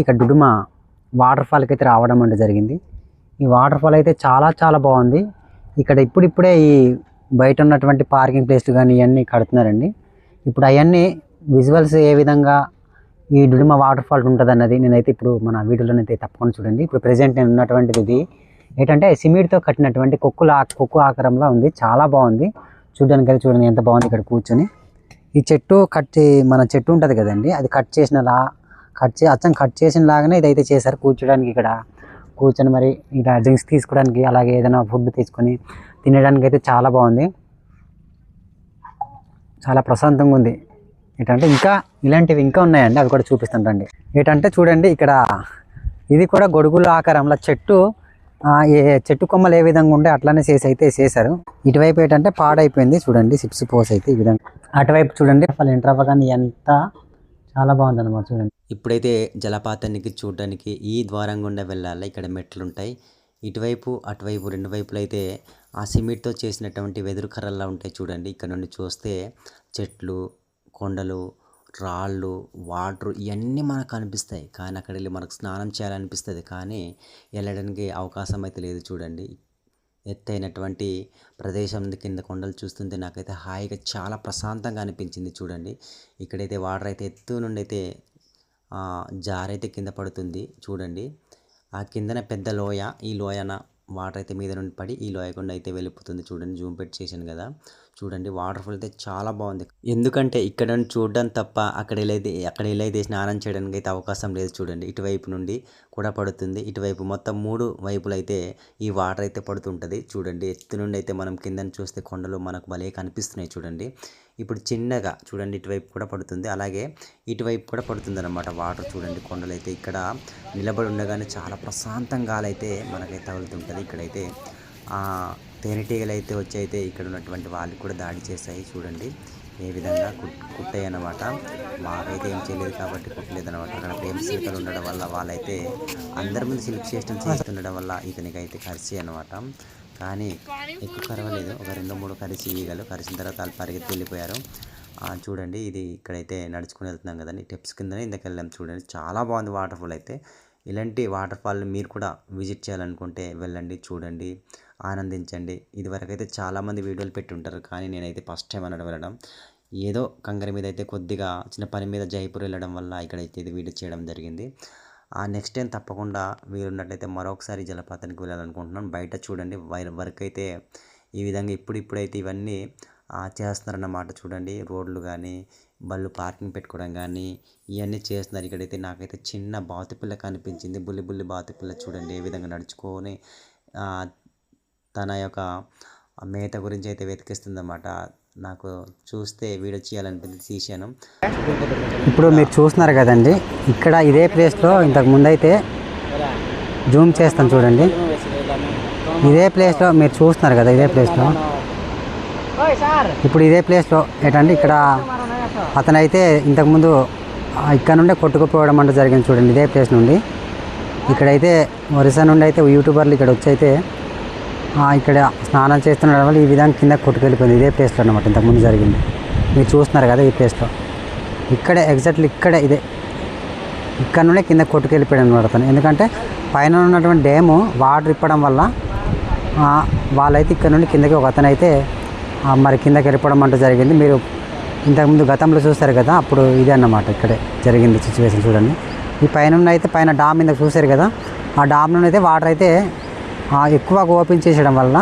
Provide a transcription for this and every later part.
ఇక్కడ డుడుమ వాటర్ ఫాల్కి అయితే రావడం అంటే జరిగింది. ఈ వాటర్ ఫాల్ అయితే చాలా చాలా బాగుంది. ఇక్కడ ఇప్పుడిప్పుడే ఈ బయట ఉన్నటువంటి పార్కింగ్ ప్లేస్లు కానీ ఇవన్నీ కడుతున్నారండి. ఇప్పుడు అవన్నీ విజువల్స్ ఏ విధంగా ఈ డుడుమ వాటర్ ఫాల్ ఉంటుంది అన్నది నేనైతే ఇప్పుడు మన వీడియోలోనైతే తప్పకుండా చూడండి. ఇప్పుడు ప్రజెంట్ నేను ఉన్నటువంటిది ఇది ఏంటంటే సిమెంట్తో కట్టినటువంటి కొక్కు ఆకారంలో ఉంది. చాలా బాగుంది చూడడానికి. అయితే చూడండి ఎంత బాగుంది ఇక్కడ కూర్చొని. ఈ చెట్టు మన చెట్టు ఉంటుంది కదండి, అది అచ్చం కట్ చేసిన లాగానే ఇదైతే చేశారు. కూర్చోడానికి ఇక్కడ కూర్చొని మరి ఇలా డ్రింక్స్ తీసుకోవడానికి, అలాగే ఏదైనా ఫుడ్ తీసుకొని తినడానికి అయితే చాలా బాగుంది. చాలా ప్రశాంతంగా ఉంది. ఏంటంటే ఇంకా ఇలాంటివి ఇంకా ఉన్నాయండి, అవి కూడా చూపిస్తాను రండి. ఏంటంటే చూడండి ఇక్కడ ఇది కూడా గొడుగుల ఆకారంలో చెట్టు కొమ్మలు ఏ విధంగా ఉండే అట్లానే చేశారు. ఇటువైపు ఏంటంటే పాడైపోయింది చూడండి, సిప్స్ పోస్ అయితే ఈ విధంగా. అటువైపు చూడండి అసలు ఎంటర్ అవ్వగానే ఎంత చాలా బాగుంది అనమాట చూడండి. ఇప్పుడైతే జలపాతానికి చూడడానికి ఈ ద్వారం గుండా వెళ్ళాలి. ఇక్కడ మెట్లు ఉంటాయి. ఇటువైపు అటువైపు రెండు వైపులు అయితే ఆ సిమెంట్తో చేసినటువంటి వెదురు కర్రల్లా ఉంటాయి చూడండి. ఇక్కడ నుండి చూస్తే చెట్లు, కొండలు, రాళ్ళు, వాటర్ ఇవన్నీ మనకు కనిపిస్తాయి. కానీ అక్కడ వెళ్ళి మనకు స్నానం చేయాలనిపిస్తుంది, కానీ వెళ్ళడానికి అవకాశం అయితే లేదు చూడండి. ఎత్తైనటువంటి ప్రదేశం కింద కొండలు చూస్తుంటే నాకైతే హాయిగా చాలా ప్రశాంతంగా అనిపించింది చూడండి. ఇక్కడైతే వాటర్ అయితే ఎత్తు నుండి అయితే జారైతే కింద పడుతుంది చూడండి. ఆ కిందన పెద్ద లోయ, ఈ లోయన వాటర్ అయితే మీద నుండి పడి ఈ లోయ గుండా అయితే వెళ్ళిపోతుంది చూడండి. జూమ్ పెట్టి చేశాను కదా చూడండి. వాటర్ ఫాల్ అయితే చాలా బాగుంది. ఎందుకంటే ఇక్కడ నుండి చూడడం తప్ప అక్కడ వెళ్ళైతే స్నానం చేయడానికి అయితే అవకాశం లేదు చూడండి. ఇటువైపు నుండి కూడా పడుతుంది, ఇటువైపు మొత్తం 3 వైపులు అయితే ఈ వాటర్ అయితే పడుతుంటుంది చూడండి. ఎత్తు నుండి అయితే మనం కిందని చూస్తే కొండలు మనకు భలే కనిపిస్తున్నాయి చూడండి. ఇప్పుడు చిన్నగా చూడండి ఇటువైపు కూడా పడుతుంది, అలాగే ఇటువైపు కూడా పడుతుంది అన్నమాట వాటర్ చూడండి. కొండలు అయితే ఇక్కడ నిలబడి ఉండగానే చాలా ప్రశాంతంగా అయితే మనకైతే తగులుతుంటుంది. ఇక్కడైతే తేనెటీగలు అయితే వచ్చి అయితే ఇక్కడ ఉన్నటువంటి వాళ్ళు కూడా దాడి చేస్తాయి చూడండి. ఏ విధంగా కుట్టాయి అన్నమాట. మాకైతే ఏం చేయలేదు కాబట్టి కుట్టలేదు అనమాట. అక్కడ ప్రేమ శిల్పాలు ఉండడం వల్ల వాళ్ళైతే అందరి ముందు శిల్ప్ చేష్టం చేస్తుండడం వల్ల ఇతనికి అయితే కరిచి అనమాట. కానీ ఎక్కువ కరవలేదు, ఒక 2-3 కరిచి ఈగలు కరిచిన తర్వాత వాళ్ళు పరిగెత్తి వెళ్ళిపోయారు చూడండి. ఇది ఇక్కడైతే నడుచుకుని వెళ్తున్నాం కదండి, టిప్స్ కిందనే ఇందుకు వెళ్ళాం చూడండి. చాలా బాగుంది వాటర్ ఫాల్ అయితే. ఇలాంటి వాటర్ ఫాల్ని మీరు కూడా విజిట్ చేయాలనుకుంటే వెళ్ళండి, చూడండి, ఆనందించండి. ఇదివరకు అయితే చాలామంది వీడియోలు పెట్టి ఉంటారు, కానీ నేనైతే ఫస్ట్ టైం వెళ్ళడం. ఏదో కంగారు మీద అయితే కొద్దిగా చిన్న పని మీద జైపూర్ వెళ్ళడం వల్ల ఇక్కడైతే ఇది వీడియో చేయడం జరిగింది. నెక్స్ట్ టైం తప్పకుండా వీలున్నట్లయితే మరొకసారి జలపాతానికి వెళ్ళాలనుకుంటున్నాను. బయట చూడండి వర్క్ అయితే ఈ విధంగా ఇప్పుడైతే ఇవన్నీ చేస్తున్నారన్నమాట చూడండి. రోడ్లు కానీ బళ్ళు పార్కింగ్ పెట్టుకోవడం కానీ ఇవన్నీ చేస్తున్నారు. ఇక్కడైతే నాకైతే చిన్న బాతుపిల్ల కనిపించింది, బుల్లి బాతుపిల్ల చూడండి ఏ విధంగా నడుచుకొని తన యొక్క మేత గురించి అయితే వెతికిస్తుంది అన్నమాట. నాకు చూస్తే వీడియో చేయాలనిపించి తీశాను. ఇప్పుడు మీరు చూస్తున్నారు కదండి, ఇక్కడ ఇదే ప్లేస్లో ఇంతకు ముందు అయితే జూమ్ చేస్తాను చూడండి. ఇదే ప్లేస్లో మీరు చూస్తున్నారు కదా, ఇదే ప్లేస్లో ఇప్పుడు ఇదే ప్లేస్లో ఏంటంటే ఇక్కడ అతనైతే ఇంతకుముందు ఇక్కడ నుండే కొట్టుకుపోవడం అంటే జరిగింది చూడండి. ఇదే ప్లేస్ నుండి ఇక్కడైతే ఒరిస్సా నుండి అయితే యూట్యూబర్లు ఇక్కడ వచ్చి అయితే ఇక్కడ స్నానం చేస్తుండడం వల్ల ఈ విధంగా కింద కొట్టుకెళ్ళిపోయింది. ఇదే ప్లేస్లో అనమాట ఇంతకుముందు జరిగింది. మీరు చూస్తున్నారు కదా ఈ ప్లేస్లో. ఇక్కడే ఎగ్జాక్ట్లీ ఇక్కడే ఇక్కడ నుండే కింద కొట్టుకెళ్ళిపోయాడు అనమాట అతను. ఎందుకంటే పైన ఉన్నటువంటి డ్యాము వాటర్ ఇప్పడం వల్ల వాళ్ళైతే ఇక్కడ నుండి కిందకి ఒక అతను అయితే మరి కిందకి వెళ్ళిపోవడం అంటూ జరిగింది. మీరు ఇంతకుముందు గతంలో చూస్తారు కదా, అప్పుడు ఇదే అన్నమాట ఇక్కడే జరిగింది సిచ్యువేషన్ చూడండి. ఈ పైన డామ్ మీద చూశారు కదా, ఆ డామ్ నుండి అయితే వాటర్ అయితే ఎక్కువ ఓపెన్ చేసేయడం వల్ల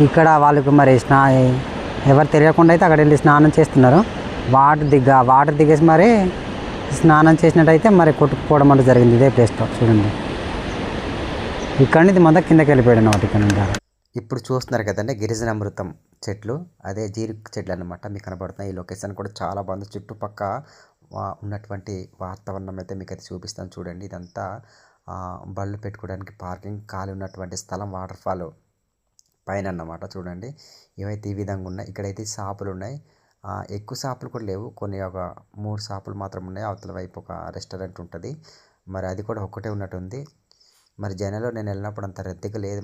ఇక్కడ వాళ్ళకి మరి ఎవరు తెలియకుండా అయితే అక్కడ వెళ్ళి స్నానం చేస్తున్నారు. వాటర్ దిగేసి మరి స్నానం చేసినట్టయితే మరి కొట్టుకుపోవడం అంటూ జరిగింది ఇదే ప్లేస్లో చూడండి. ఇక్కడ నుంచి మొత్తం కిందకి వెళ్ళిపోయాడు అన్నమాట ఇక్కడ నుండి. ఇప్పుడు చూస్తున్నారు కదండి గిరిజన అమృతం చెట్లు, అదే జీరి చెట్లు అన్నమాట మీకు కనబడుతున్నాయి. ఈ లొకేషన్ కూడా చాలా బాగుంది. చుట్టుపక్క ఉన్నటువంటి వాతావరణం అయితే మీకు అయితే చూపిస్తాను చూడండి. ఇదంతా బళ్ళు పెట్టుకోవడానికి పార్కింగ్ ఖాళీ ఉన్నటువంటి స్థలం వాటర్ ఫాల్ పైన అన్నమాట చూడండి. ఇవైతే ఈ విధంగా ఉన్నాయి. ఇక్కడైతే షాపులు ఉన్నాయి, ఎక్కువ షాపులు కూడా లేవు, కొన్ని ఒక 3 షాపులు మాత్రం ఉన్నాయి. అవతల వైపు ఒక రెస్టారెంట్ ఉంటుంది, మరి అది కూడా ఒక్కటే ఉన్నట్టుంది. మరి జనంలో నేను వెళ్ళినప్పుడు అంత రద్దీగా లేదు,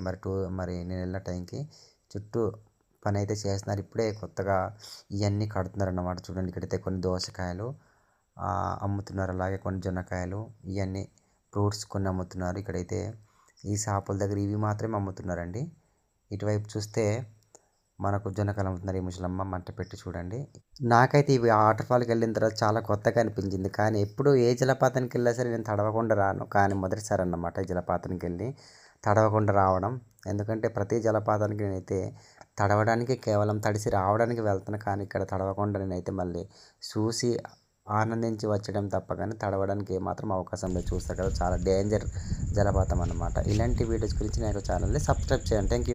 మరి నేను వెళ్ళిన టైంకి చుట్టూ పని అయితే చేస్తున్నారు. ఇప్పుడే కొత్తగా ఇవన్నీ కడుతున్నారు అన్నమాట చూడండి. ఇక్కడైతే కొన్ని దోసకాయలు అమ్ముతున్నారు, అలాగే కొన్ని జొన్నకాయలు ఇవన్నీ ఫ్రూట్స్ కొన్ని అమ్ముతున్నారు. ఇక్కడైతే ఈ షాపుల దగ్గర ఇవి మాత్రమే అమ్ముతున్నారండి. ఇటువైపు చూస్తే మనకు జొన్నకాయలు అమ్ముతున్నారు. ఈ ముసలమ్మ మంట పెట్టి చూడండి. నాకైతే ఇవి వాటర్ ఫాల్కి వెళ్ళిన తర్వాత చాలా కొత్తగా అనిపించింది. కానీ ఎప్పుడు ఏ జలపాతానికి వెళ్ళినా సరే నేను తడవకుండా రాను. కానీ మొదటిసారి అన్నమాట ఈ జలపాతానికి వెళ్ళి తడవకుండా రావడం. ఎందుకంటే ప్రతి జలపాతానికి నేనైతే తడవడానికి కేవలం తడిసి రావడానికి వెళ్తాను. కానీ ఇక్కడ తడవకుండా నేనైతే మళ్ళీ చూసి ఆనందించి వచ్చడం తప్ప కానీ తడవడానికి ఏమాత్రం అవకాశం లేదు. చూస్తారు కదా చాలా డేంజర్ జలపాతం అన్నమాట. ఇలాంటి వీడియోస్ గురించి నాకు ఛానల్ని సబ్స్క్రైబ్ చేయండి. Thank you.